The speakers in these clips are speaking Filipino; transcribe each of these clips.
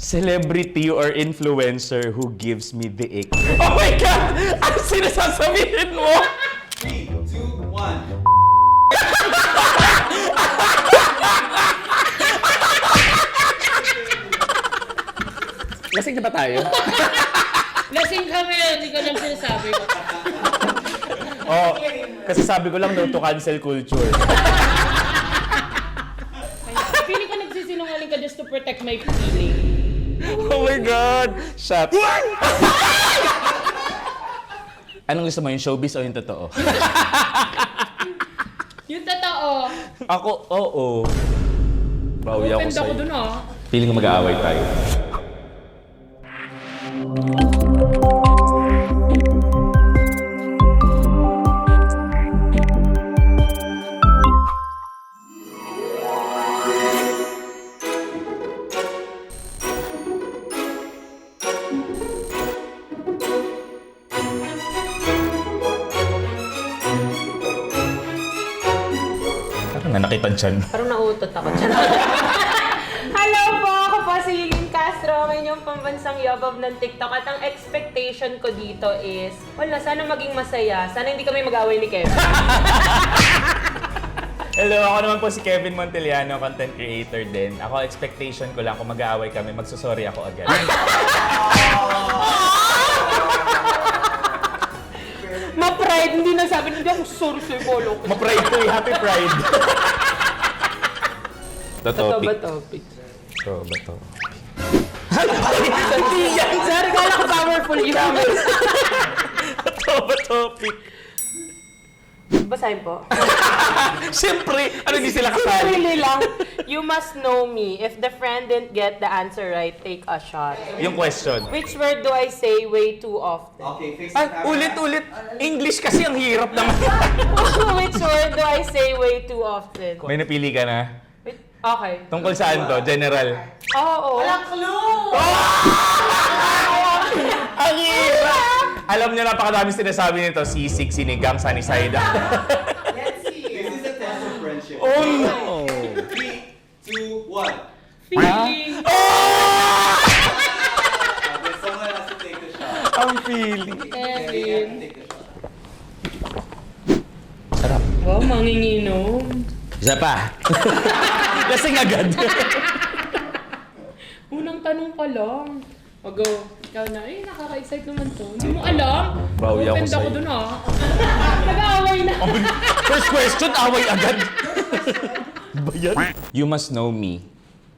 Celebrity or influencer who gives me the ick. Oh my God! Ano sinasasabihin mo? 3, 2, 1. Lasing na ba tayo? Lasing kami, hindi ko lang sinasabi ko. Oh, kasi sabi ko lang no to cancel culture. Feeling ko nagsisinungaling ka just to protect my feeling. Oh my God! Shut. Anong gusto mo, yung showbiz o yung totoo? Yung totoo, Ako, oo. Bawi ako open ako sa'yo. dun Feeling ko mag-aaway tayo. Parang nanakitad siya. Parang nauutot ako dyan. Hello po! Ako po si Lynn Castro, ang inyong pambansang yabab ng TikTok. At ang expectation ko dito is, wala, sana maging masaya. Sana hindi kami mag-away ni Kevin. Hello, ako naman po si Kevin Monteliano, content creator din. Ako, expectation ko lang kung mag-aaway kami, magsusorry ako agad. Ma-pride, hindi na sabi, hindi ako sorry sa'yo, Polo. Ma-pride ko eh, happy pride. The Totoo ba topic. topic? Ito ba to? Hindi yan, sir. Kala ko powerful yun. Ito ba topic? Basahin po. Siyempre, ano hindi sila kasali? Really lang, you must know me. If the friend didn't get the answer right, take a shot. Yung question. Which word do I say way too often? Okay, face the Ay, camera. ulit-ulit. English kasi ang hirap naman. Which word do I say way too often? May napili ka na? Okay. Tungkol saan to? General. Oo. Walang clue! Ang hirap! Alam niyo, napakadami sinasabi nito. Sisig, sinigang, sunny side up. Let's see. This is a test of friendship. Oh no! 3, 2, 1. Feeling. Okay, someone has to take the shot. Ang feeling. Okay, you have to take the shot. Sarap. Wow, manginginom. Isa pa. Lasing agad. Unang tanong pa lang. O go. Ikaw na, nakaka-excite naman to. Hindi mo alam. Bawi ako Open ako sa'yo. dun Nag-aaway na. First question, away agad. Ba yan? You must know me.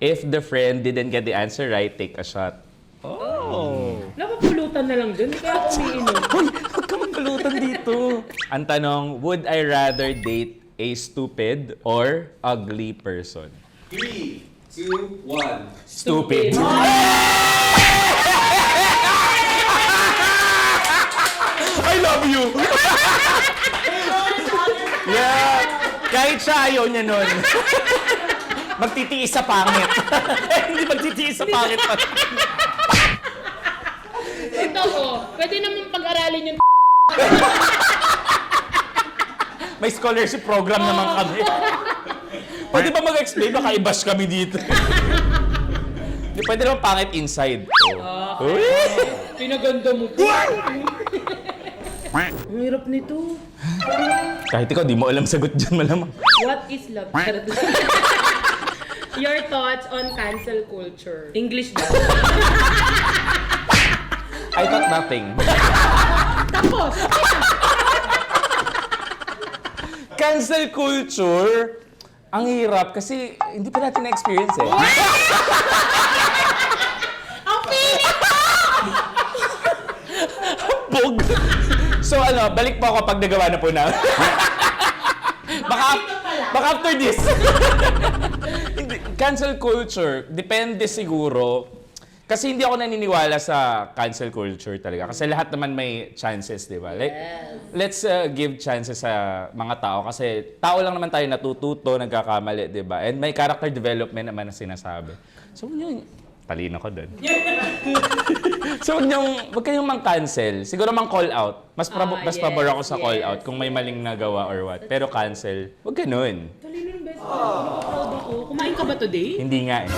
If the friend didn't get the answer right, take a shot. Oh. Napapulutan na lang dun. Hindi kaya ako umiinom. Hoy, huwag ka magkalutan dito. Ang tanong, would I rather date a stupid or ugly person? 3, 2, 1. Stupid. I love you! Yeah. Kahit siya ayaw niya nun. Magtitiis sa pangit. Hindi magtitiis sa pangit pa. Ito ko. Pwede naman pag-aralin yung May scholarship program naman kami. Pwede ba mag-explain? Baka i-bash kami dito. Hindi, pwede naman pangit inside. Uy! pinaganda mo to. Ang hirap nito. Kahit ikaw, di mo alam sagot dyan malamang. What is love? Your thoughts on cancel culture. English daw. I thought nothing. Tapos, Cancel culture, ang hirap kasi hindi pa natin na-experience eh. ang feeling! Bog! So ano, balik po ako pag nagawa na po na. baka after this. Hindi, cancel culture, depende siguro. Kasi hindi ako naniniwala sa cancel culture talaga. Kasi lahat naman may chances, di ba? Like, let's give chances sa mga tao. Kasi tao lang naman tayo natututo, nagkakamali, di ba? And may character development naman na sinasabi. So, yun, talino ko dun. So, wag kayong mang-cancel. Siguro mang-call out. Mas pabor ako sa call out kung may maling nagawa or what. Pero cancel, wag ganun. Talino yung best friend. Proud ako. Kumain ka ba today? Hindi nga eh.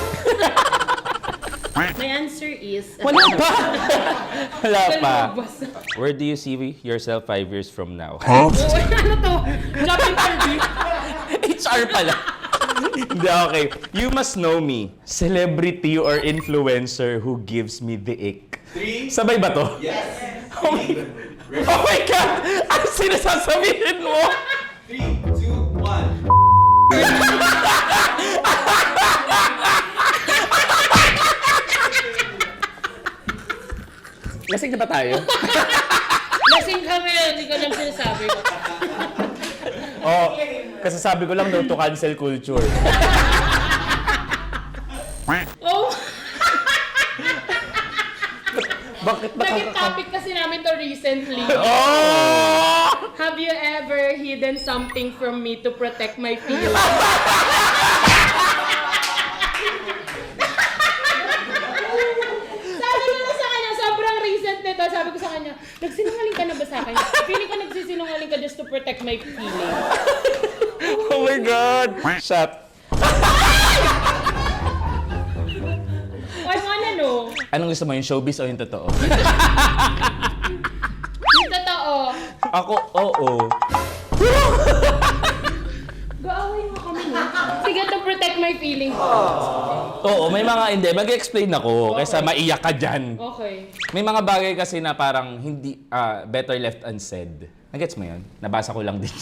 My answer is... Wala pa! Wala pa. Lumabas. Where do you see yourself 5 years from now? Oh, ano to? Job interview. HR pala. Hindi, okay. You must know me. Celebrity or influencer who gives me the ick. 3. Sabay ba to? Yes. Oh my, oh my God! Ano sinasasabihin mo? 3, 2, 1. Lasing na ba tayo? Lasing kami, hindi ko lang sinasabi ko. Oh, kasi sabi ko lang no to cancel culture. Oh! Bakit Naging topic kasi namin to recently. Oh! Have you ever hidden something from me to protect my feelings? Sabi ko na sa kanya, sobrang recent nito. Sabi ko sa kanya, nagsinungaling ka na ba sa akin? Feeling ko nagsisinungaling ka just to protect my feelings. Oh my God! Shut. Ano? Anong gusto mo, yung showbiz o yung totoo? Yung totoo. Ako, oo. Gaaway mo kami, no? Sige, to protect my feelings. Oo, may mga hindi. Mag-explain ako kaysa maiyak ka dyan. Okay. May mga bagay kasi na parang hindi, better left unsaid. Nagets mo yun? Nabasa ko lang din.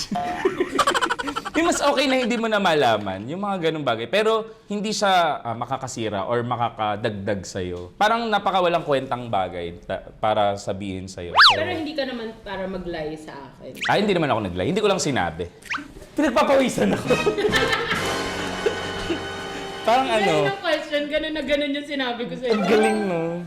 Yung mas okay na hindi mo na malaman, yung mga ganung bagay. Pero hindi siya makakasira or makakadagdag sa'yo. Parang napakawalang kwentang bagay para sabihin sa'yo. So, Pero hindi ka naman para mag-lie sa akin. hindi naman ako nag-lie. Hindi ko lang sinabi. Pinagpapawisan ako. Parang ano, Ganun ang question, ganun na ganun yung sinabi ko sa'yo. ang galing no.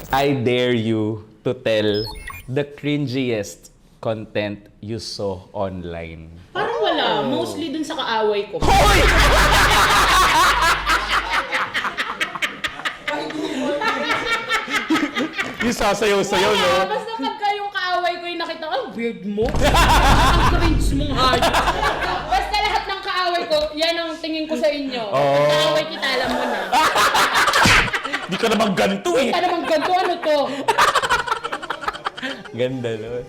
I dare you to tell the cringiest content you saw online. Parang wala. Mostly dun sa kaaway ko. Hoy! Yung sasayaw-sayaw, no? Wala. Basta pagka yung kaaway ko yung nakita ko, ang weird mo. Ang cringe mong hayop. Basta lahat ng kaaway ko, yan ang tingin ko sa inyo. Pag kaaway kita, alam mo na. Di ka naman ganito eh. Ano namang ganito, ano to? Ganda, no?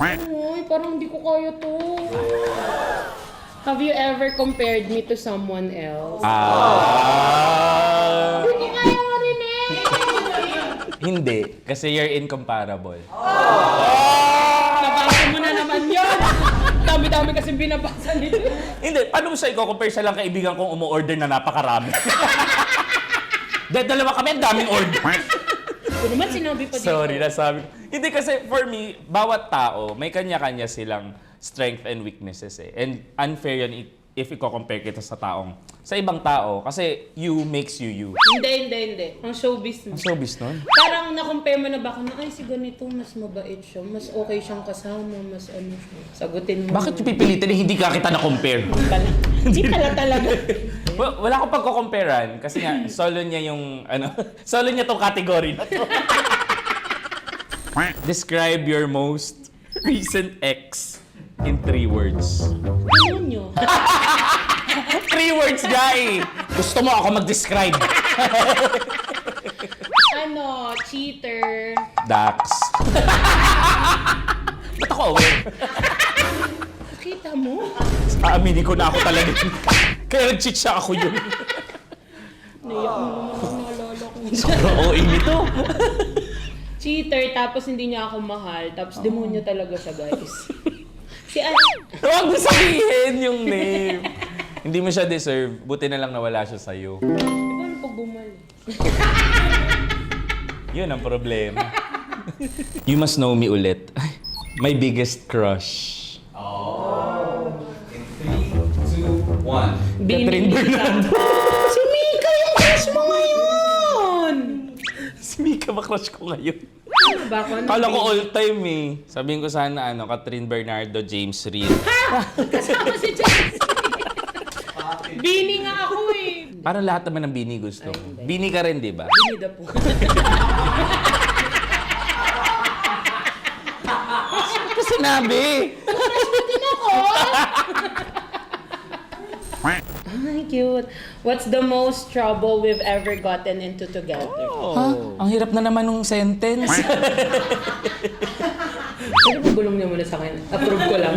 Uy, parang hindi ko kaya to. Have you ever compared me to someone else? Hindi kaya mo rin eh. Hindi, kasi you're incomparable. Nabasa mo na naman yun. Dami-dami kasi binabasa nito. Hindi, paano mo siya i-compare sa lang kaibigan kong umu-order na napakarami? Dahil dalawa kami, ang daming order. Ito naman sinabi pa dito. Sorry, nasabi ko. Hindi kasi for me, bawat tao, may kanya-kanya silang strength and weaknesses eh. And unfair yun if i-compare kita sa ibang tao. Kasi you makes you. Hindi. Ang showbiz mo. Ang showbiz nun. Parang na-compare mo na ba ako na, ay si ganito, mas mabait siya, mas okay siyang kasama, mas ano siya. Sagutin mo. Bakit yung pipilitin na hindi ka kita na-compare? Hindi pala talaga. Wala akong pagko-comparean kasi nga, solo niya yung, solo niya tong category na to. Describe your most recent ex in 3 words. Ano nyo? 3 words, guy! Gusto mo ako mag-describe? Cheater. Dax. Ba't ako aware? Nakita mo? Aaminin ko na ako talaga. Kaya nag-cheat siya ako yun. Naiyak mo naman ako, naalala ko. Sobrang OA nito. Cheater, tapos hindi niya ako mahal, tapos demonyo talaga siya, guys. Si Huwag mo sabihin yung name. Hindi mo siya deserve. Buti na lang nawala siya sa'yo. paano pag bumalik? Yun ang problema. You must know me ulit. My biggest crush. In 3, 2, 1. Catherine Bernardo. Si Mika yung crush mo ngayon! Si Mika ba crush ko ngayon? Ano ba ako? Kala ko all time eh. Sabihin ko sana Catherine Bernardo, James Reid. Kasama si James. Bini nga ako eh. Parang lahat naman ng Bini gusto ko. Bini ka rin, di ba? Binida po. Ano sinabi? Crush mo din ako! Ay, cute. What's the most trouble we've ever gotten into together? Ha? Ang hirap na naman nung sentence. Pwede mo gulong niya muna sa akin. Approve ko lang.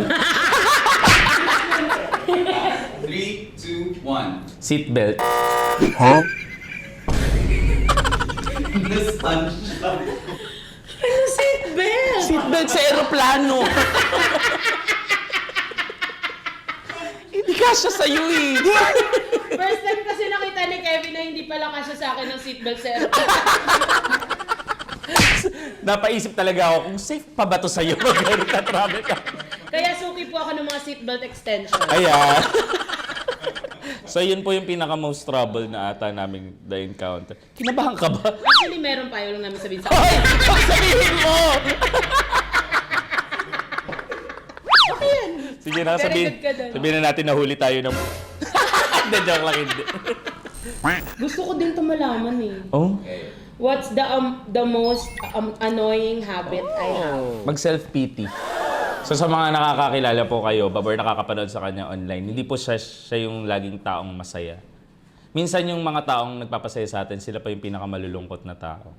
3, 2, 1. Seatbelt. Nasaan siya? Ano seatbelt? Seatbelt sa aeroplano. Hindi kasya sa'yo eh. First time kasi nakita ni Kevin na hindi pala kasya sa akin ng seatbelt sa aeroplano. Napaisip talaga ako kung safe pa ba to sa'yo mag travel ka. Kaya suki po ako ng mga seatbelt extension. Ayan. So yun po yung pinaka-most trouble na ata namin na-encounter. Kinabahan ka ba? Actually, meron pa. Yung lang namin sabihin sa Hoy! Huwag sabihin mo! Okay yan. Sige na, Very sabihin, good ka dun. sabihin na natin nahuli tayo ng... Hindi, joke lang, hindi. Gusto ko din ito malaman eh. Oh? Okay. What's the most annoying habit I have? Mag-self-pity. So sa mga nakakakilala po kayo, or nakakapanood sa kanya online, hindi po siya yung laging taong masaya. Minsan yung mga taong nagpapasaya sa atin, sila pa yung pinakamalulungkot na tao.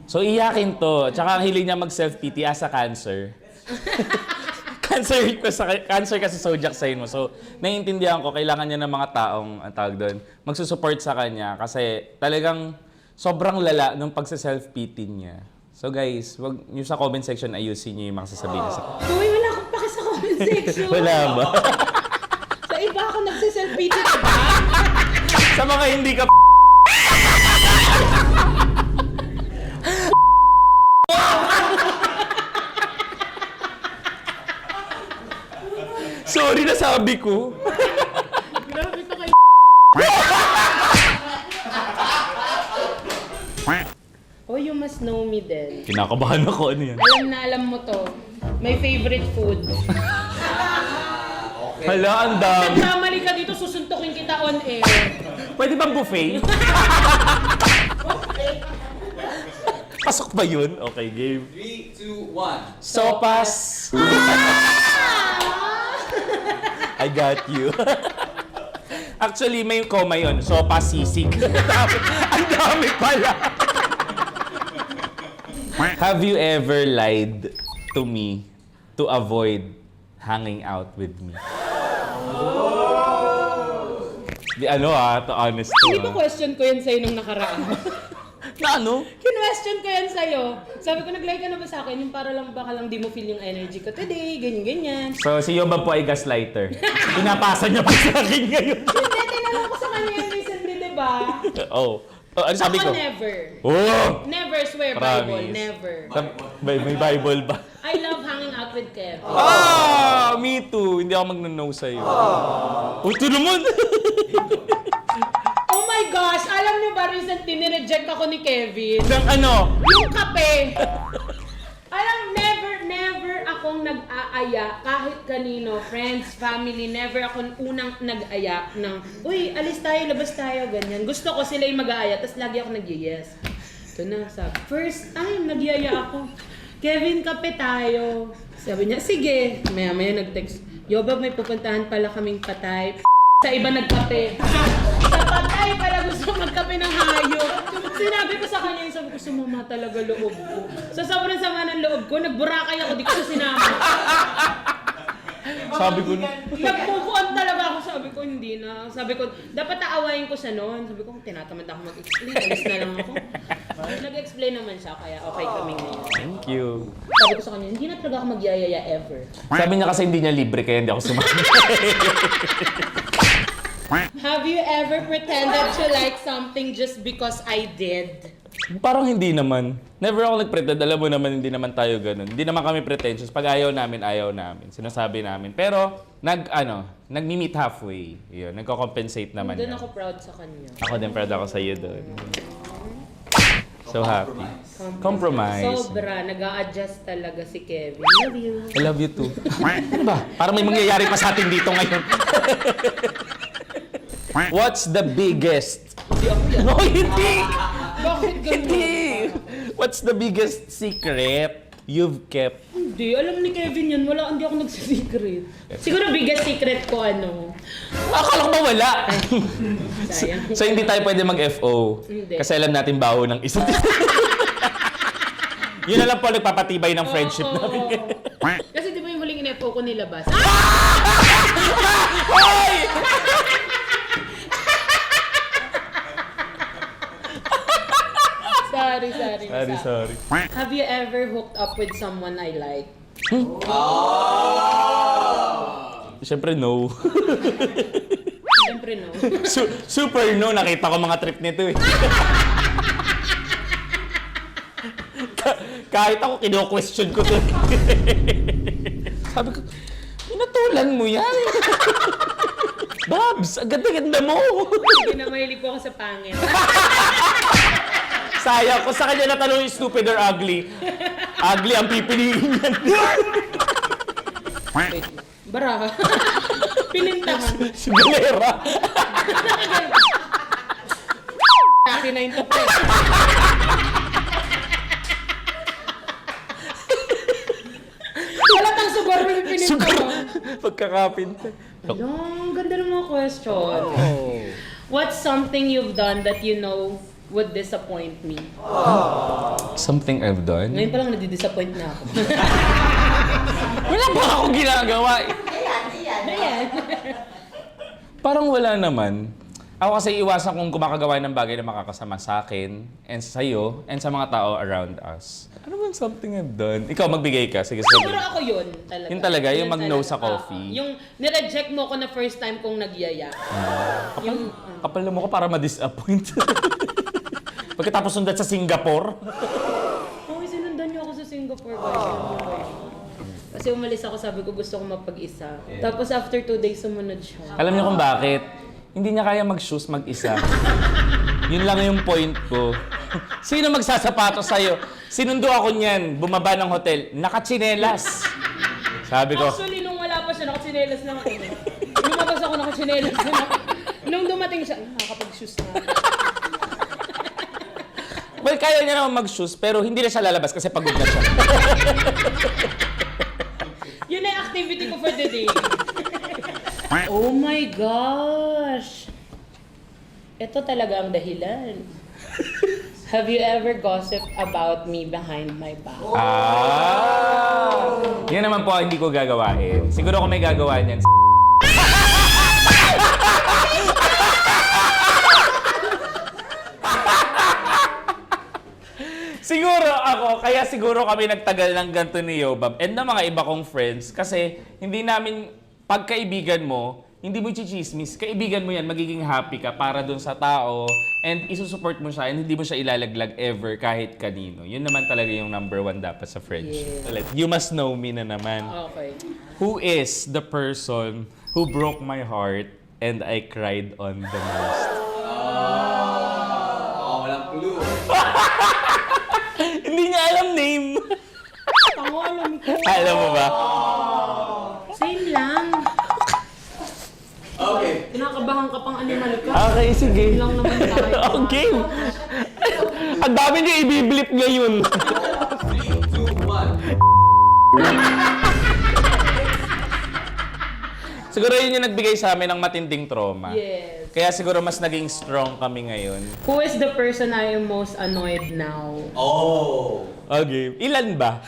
So iyakin to. Tsaka ang hiling niya mag-self-pity as a cancer. Cancer kasi zodiac sign mo. So naiintindihan ko, kailangan niya ng mga taong, ang tawag doon, magsusupport sa kanya kasi talagang sobrang lala nung pagsa-self-pity niya. So guys, wag niyo sa comment section ayusin niyo yung mga sasabihin niya sa Uy, wala akong paki sa comment section. Wala ba? Sa iba ako nagsiself-pity ka ba? Sa mga hindi ka Sorry na sabi ko. Grabe ka kayo. Oh, you must know me then. Kinakabahan ako, ano yan? Alam na alam mo to. My favorite food. Hala, ang dami. Nagkamali ka dito, susuntukin kita on air. Pwede bang buffet? Pasok ba yun? Okay, game. 3, 2, 1. Sopas. I got you. Actually, may koma yun. Sopas sisig. Ang dami pala. Have you ever lied to me to avoid hanging out with me? Di ano to honest Hindi to. ko question ko yan sa'yo nung nakaraan. Na ano? Kinwestiyon ko yan sa'yo. Sabi ko, nag-like ka na ba sa akin? Yung para lang baka lang di mo feel yung energy ko today, ganyan-ganyan. So, si Yoba po ay gaslighter. Pinapasa niya pa sa akin ngayon. Hindi, tinanong ko sa kanya yung recently, di ba? Oh. Ano sabi ko? Ako never. Oh! Never swear Promise. Bible, never. May Bible ba? I love hanging out with Kev. Ah! Me too. Hindi ako mag-no sa'yo. Oh, ito naman! Oh my gosh! Alam niyo ba, recently nireject ako ni Kevin? Ng ano? Yung kape! Alam, never akong nag-aaya kahit kanino, friends, family, never akong unang nag-aya ng, uy, alis tayo, labas tayo, ganyan. Gusto ko sila yung mag-aaya, tapos lagi ako nag-yes. Ito na, sabi, first time, nag-yaya ako. Kevin, kape tayo. Sabi niya, sige. Maya-maya nag-text, Yoba, may pupuntahan pala kaming patay. Sa iba nagkape. Sa patay pala gusto magkape ng hayop. Sinabi ko sa kanya, sabi ko, sumama talaga loob ko. Sa sobrang sama ng loob ko, nagburakay ako, di ko siya sinama. Sabi ko na. Nag-move on talaga ako, sabi ko, hindi na. Sabi ko, dapat aawayin ko siya noon. Sabi ko, tinatamad ako mag-explain, alis na lang ako. Nag-explain naman siya, kaya okay kami ngayon. Thank you. Sabi ko sa kanya, hindi na talaga ako magyayaya ever. Sabi niya kasi hindi niya libre kaya hindi ako sumama. Have you ever pretended to like something just because I did? Parang hindi naman. Never ako nag-pretend. Alam mo naman, hindi naman tayo ganun. Hindi naman kami pretentious. Pag ayaw namin, ayaw namin. Sinasabi namin. Pero, nag-meet halfway. Yun, nagko-compensate naman Doon yan. ako proud sa kanya. Ako din proud ako sa iyo doon. So happy. Compromise. Sobra, nag-a-adjust talaga si Kevin. Love you. I love you too. Ano ba? Parang may mangyayari pa sa atin dito ngayon. What's the biggest? Hindi ako yan. No, hindi! Bakit ganun? Hindi! What's the biggest secret you've kept Hindi, alam ni Kevin yan. Hindi ako nagsisikret. Siguro biggest secret ko Akala ko ba wala? sayang. So hindi tayo pwede mag-FO. Hindi. Kasi alam natin baho ng isa't isa. Yun na lang po nagpapatibay ng friendship Oo. namin. Kasi di ba yung huling in-FO ko nilabas? Hoy! Sorry. Have you ever hooked up with someone I like? Siyempre no. Siyempre no. Super no. Nakita ko mga trip nito eh. Kahit ako kino-question ko to. Sabi ko, pinatulan mo yan. Babs, ang ganda-ganda mo. Hindi na mahilig po ako sa pangit. Sayang, kung sa kanya natanong yung stupid or ugly, ugly ang pipiliin yan. Wait, bara. Pilintahan. Si Galera. Akin na yung tope. Halatang sugar mo yung pilintahan. Pagkakapin. Ang ganda ng mga question. What's something you've done that you know would disappoint me? Something I've done? Ngayon pa lang nadi-disappoint na ako. Wala ba akong ginagawa? Ayan. Parang wala naman. Ako kasi iwasan kong kumakagawa ng bagay na makakasama sa akin, and sa'yo, and sa mga tao around us. Ano bang something I've done? Ikaw, magbigay ka. Sige, Siguro sige. ako yun talaga. Yun talaga, yung Yun mag-no talaga. sa coffee. Yung nireject mo ko na first time kong nagyaya. Yung, Kapal na mo ko para ma-disappoint. Pagkatapos sundat sa Singapore. sinundan niyo ako sa Singapore, guys. Kasi umalis ako, sabi ko gusto ko mapag-isa. Tapos after 2 days, sumunod siya. Alam niyo kung bakit? Hindi niya kaya mag-shoes mag-isa. Yun lang yung point ko. Sino magsasapatos sa'yo? Sinundo ako niyan, bumaba ng hotel, nakatsinelas. Sabi ko, Actually, nung wala pa siya, nakatsinelas lang ako. Lumabas ako, nakatsinelas na ako. Nung dumating siya, nakakapag-shoes na ako. well, kaya niya naman mag-shoes, pero hindi na siya lalabas kasi pagod na siya. Yun na yung activity ko for the day. Oh my gosh! Ito talaga ang dahilan. Have you ever gossiped about me behind my back? Yan naman po ang hindi ko gagawain. Siguro kung may gagawa niyan, siguro ako, kaya siguro kami nagtagal ng ganito ni Yobab and ng mga iba kong friends kasi hindi namin, pagkaibigan mo, hindi mo chichismis, kaibigan mo yan, magiging happy ka para dun sa tao and isusupport mo siya and hindi mo siya ilalaglag ever kahit kanino. Yun naman talaga yung number 1 dapat sa friendship. Yeah. You must know me na naman. Okay. Who is the person who broke my heart and I cried on the most? Walang clue. Hindi niya alam name. Ako alam ko. Alam mo ba? Same lang. Okay. Kinakabahan ka pang animal ka. Okay, sige. Yun lang naman tayo. Okay. Ang dami niya i-blip ngayon. 3, 2, 1. Siguro yun yung nagbigay sa amin ng matinding trauma. Yes. Kaya siguro mas naging strong kami ngayon. Who is the person I am most annoyed now? Oh. Okay. Ilan ba?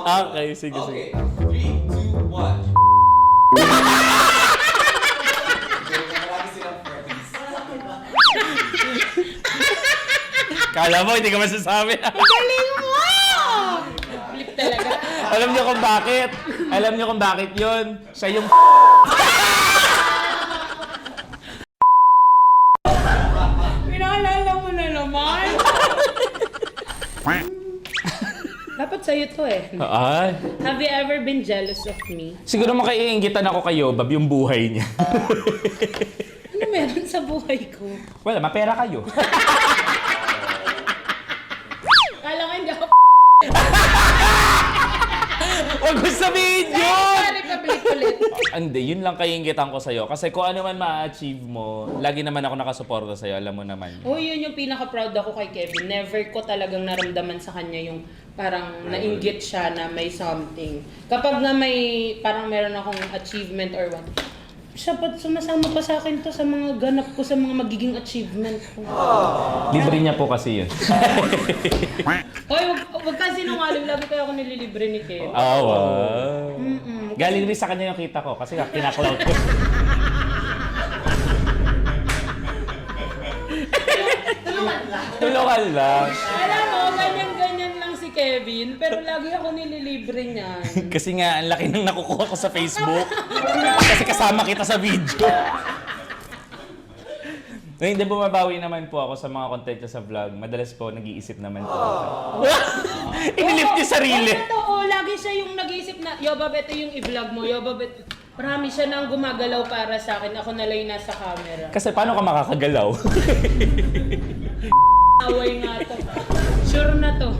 Okay, sige, sige. Okay. 3, 2, 1. Marami silang friends. Kala mo, hindi ka masasabi. Galing mo! Flip talaga. Alam niyo kung bakit? Alam niyo kung bakit yun? Siya yung Pinaalala mo na naman. Dapat sa'yo to eh. Ay. Have you ever been jealous of me? Siguro makaiingitan ako kayo, Bab, yung buhay niya. Ano meron sa buhay ko? Wala, mapera kayo. Kala ko hindi ako Huwag ko sabihin yun! Sorry, ulit. Hindi, yun lang kaiingitan ko sa'yo. Kasi kung ano man ma-achieve mo, lagi naman ako nakasuporta sa'yo, alam mo naman. Oh, yun yung pinaka-proud ako kay Kevin. Never ko talagang naramdaman sa kanya yung parang nainggit siya na may something. Kapag nga may, parang meron akong achievement or what, siya ba't sumasama pa sa akin to sa mga ganap ko, sa mga magiging achievement ko. Libre niya po kasi yun. Hoy, wag ka sinungaling. Lagi kaya ako nililibre ni Kevin. Oh, wow. Mm-mm. Galing rin sa kanya yung kita ko kasi kinaklaw ko. Tulungan lang. Alam mo, ganyan-ganyan lang si Kevin, pero lagi ako nililibre niya. Kasi nga, ang laki nang nakukuha ko sa Facebook. Kasi kasama kita sa video. Ngayon, hindi bumabawi naman po ako sa mga content niya sa vlog. Madalas po, nag-iisip naman po. Inilip niya sarili. Oo, lagi siya yung nag-iisip na, Yobab, ito yung i-vlog mo. Yobab, marami siya nang gumagalaw para sa akin. Ako na lang yung nasa camera. Kasi paano ka makakagalaw? Away nga to. Sure na to.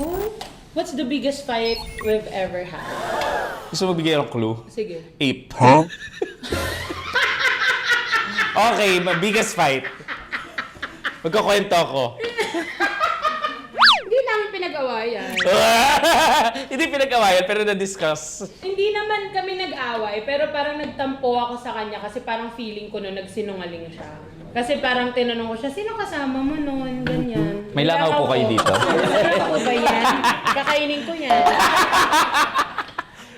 Oh, what's the biggest fight we've ever had? Gusto mo bigyan ng clue? Sige. Ape. Huh? Okay, biggest fight. Magkukwento ako. Hindi namin pinag-awayan. Hindi pinag-awayan, pero na-discuss. Hindi naman kami nag-away, pero parang nagtampo ako sa kanya kasi parang feeling ko noon nagsinungaling siya. Kasi parang tinanong ko siya, sino kasama mo noon? Ganyan. May langaw po kayo dito? Sarap po ba yan? Kakainin ko yan.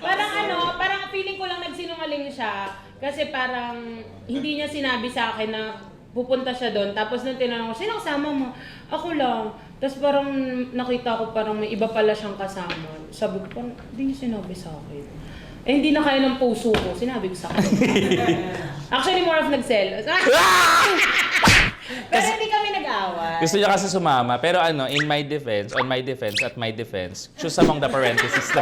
Parang parang feeling ko lang nagsinungaling siya. Kasi parang hindi niya sinabi sa akin na pupunta siya doon. Tapos nung tinanong ko, sino kasama mo? Ako lang. Tapos parang nakita ko parang may iba pala siyang kasama. Sabi ko, parang hindi niya sinabi sa akin. Eh, hindi na kaya ng puso ko. Sinabi ko sa akin. Actually, more of nag-selos. Pero hindi kami nag-away. Gusto niya kasi sumama, pero in my defense, on my defense, at my defense, choose among the parentheses na.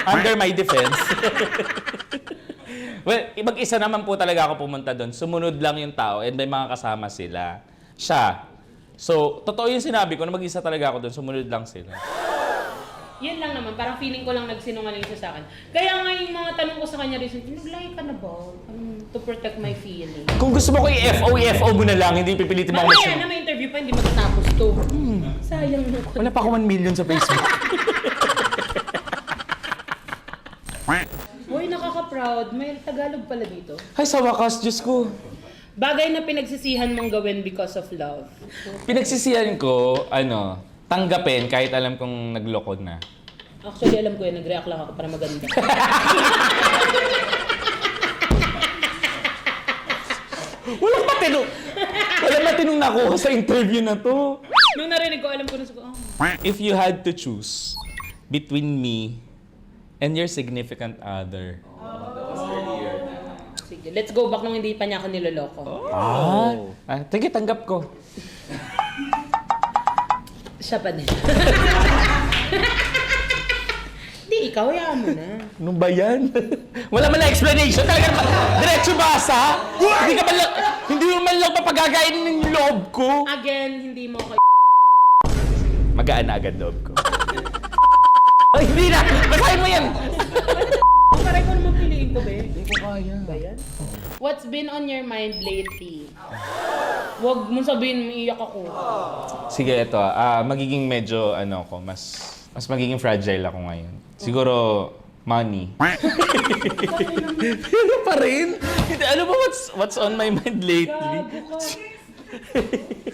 Under my defense. Well, mag-isa naman po talaga ako pumunta doon. Sumunod lang yung tao and may mga kasama sila. Siya. So, totoo yung sinabi ko na mag-isa talaga ako doon. Sumunod lang sila. Yun lang naman, parang feeling ko lang nagsinungaling siya sa akin. Kaya nga yung mga tanong ko sa kanya recently, nag-lie ka na ba? To protect my feelings. Kung gusto mo ko i-FO mo na lang, hindi pipilitin mo ako Mamaya na may interview pa, hindi matatapos to. Sayang mo ko. Wala pa ako 1 million sa Facebook. Uy, nakaka-proud. May Tagalog pala dito. Ay, sa wakas, Diyos ko. Bagay na pinagsisihan mong gawin because of love. Pinagsisiyan ko, tanggapin kahit alam kong nagloko na. Actually, alam ko yun. Nag-react lang ako para maganda. Wala matinong nakuha sa interview na to. Nung narinig ko, alam ko na sa If you had to choose between me and your significant other. Sige, let's go back nung hindi pa niya ako niloloko. Sige, tanggap ko. Siya pa din. Di, ikaw, hayaan mo na. Ano ba yan? Wala man na explanation. Talaga diretso basa. Hindi mo man lang papagagain ng loob ko. Again, hindi mo ko Magaan na agad loob ko. Ay, hindi na! Basahin mo yan! Paray ko naman piliin ko, be. Hindi ko kaya. Ba yan? What's been on your mind lately? Huwag mo sabihin, umiiyak ako. Sige, ito. Magiging medyo, mas magiging fragile ako ngayon. Siguro, money. Pero pa rin? Ano ba what's on my mind lately? Gago ka.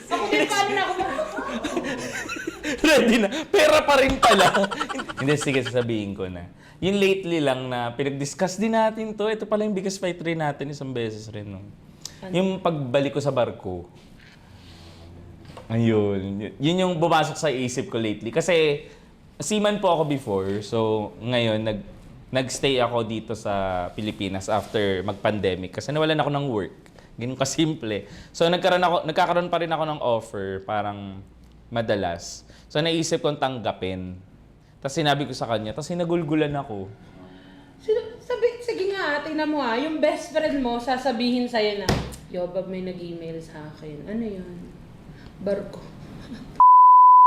Ako din, paano na ako? Ready na. Pera pa rin pala. Hindi, sige, sasabihin ko na. Yung lately lang na pinag-discuss din natin to. Ito pala yung biggest fight rin natin isang beses rin. No? Yung pagbalik ko sa barko. Ayun. Yun yung bumasok sa isip ko lately. Kasi seaman po ako before. So ngayon, nagstay ako dito sa Pilipinas after mag-pandemic. Kasi nawalan ako ng work. Ganun kasimple. So nagkakaroon pa rin ako ng offer. Parang madalas. So naisip kong tanggapin. Tapos sinabi ko sa kanya, tapos sinagulgulan ako. Sige nga, tingnan mo yung best friend mo, sasabihin sa'yo na, Yobab, may nag-email sa akin. Ano yun? Barko.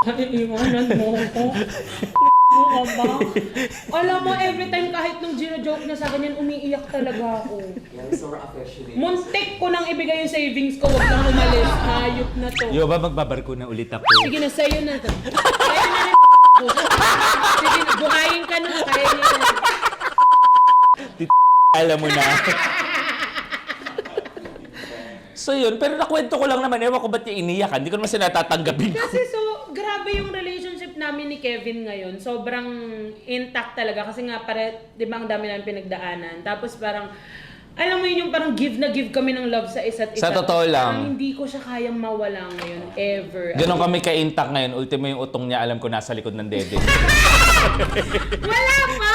Iiwanan mo ko. Oo, ma. Alam mo, every time kahit nung gino-joke na sa akin yan, umiiyak talaga ako. Yeah, so affectionate. Muntik ko nang ibigay yung savings ko, wag lang umalis. Hayop na to. Yo, ba magbabarko na ulit ako? Sige na, sa'yo na to. Sa'yo na rin. Sige na, buhayin ka na. Kaya niya na. Alam mo na. So yun, pero nakwento ko lang naman, ewan ko ba't niya iniyakan. Hindi ko naman sila natatanggapin ko. Kasi so, grabe yung relationship namin ni Kevin ngayon. Sobrang intact talaga. Kasi nga, di ba ang dami namin pinagdaanan. Tapos parang, alam mo yun yung parang give na give kami ng love sa isa't isa. Sa totoo lang. Parang hindi ko siya kayang mawala ngayon, ever. Ganon kami ka-intact ngayon. Ultimo yung utong niya, alam ko nasa likod ng dede. Wala pa!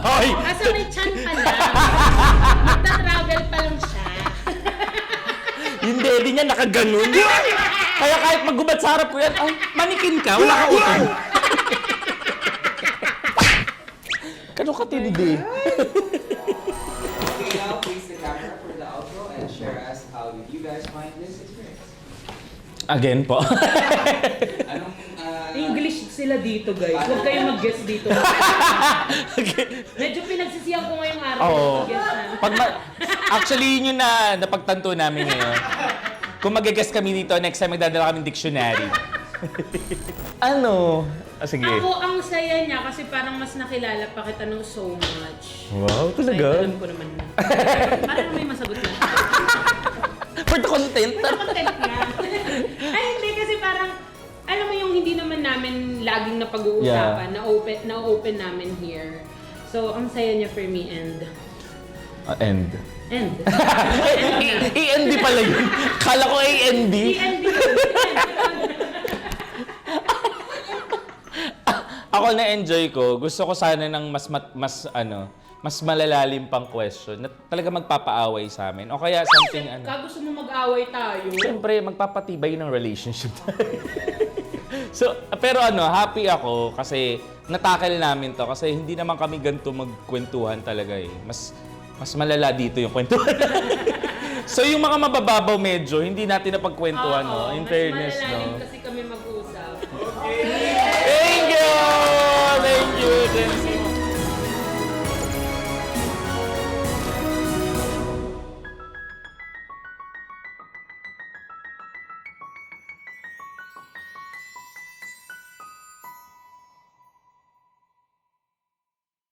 Hoy! Asa may chan pa lang. Magta-travel pa lang siya. Yung dede niya nakaganon. Kaya kahit maggubat sa harap ko yan, ay, manikin ka, wala ka utong. Kano katindi? Okay, now face the camera for the outro and share us how did you guys find this experience? Again po. Anong, English sila dito, guys. Huwag kayong mag-guess dito. Medyo pinagsisiyan ko ngayong araw. Oo. Mag-guess na. Actually, yun yung napagtanto namin ngayon. Kung mag-guess kami dito, next time magdadala kami dictionary. Ano? Sige. Ako, ang saya niya kasi parang mas nakilala pa kita ng so much. Wow, Ay, talaga? alam ko naman na. Parang may masagot na. For the content. Pero content lang. Ay, hindi kasi parang, alam mo yung hindi naman namin laging napag-uusapan, na open namin here. So, ang saya niya for me and... End. End. E-end pala yun. Kala ko A-N-D. End. Ako na-enjoy ko. Gusto ko sana ng mas malalalim pang question na talaga magpapaaway sa amin. O kaya something Gusto mo mag-away tayo? Siyempre, magpapatibay ng relationship tayo. So, pero happy ako kasi natakal namin to kasi hindi naman kami ganito magkwentuhan talaga eh. Mas malala dito yung kwentuhan. So, yung mga mabababaw medyo, hindi natin napagkwentuhan, no? In fairness, mas malalalim no? kasi kami mag-usap. Thank you! Thank you!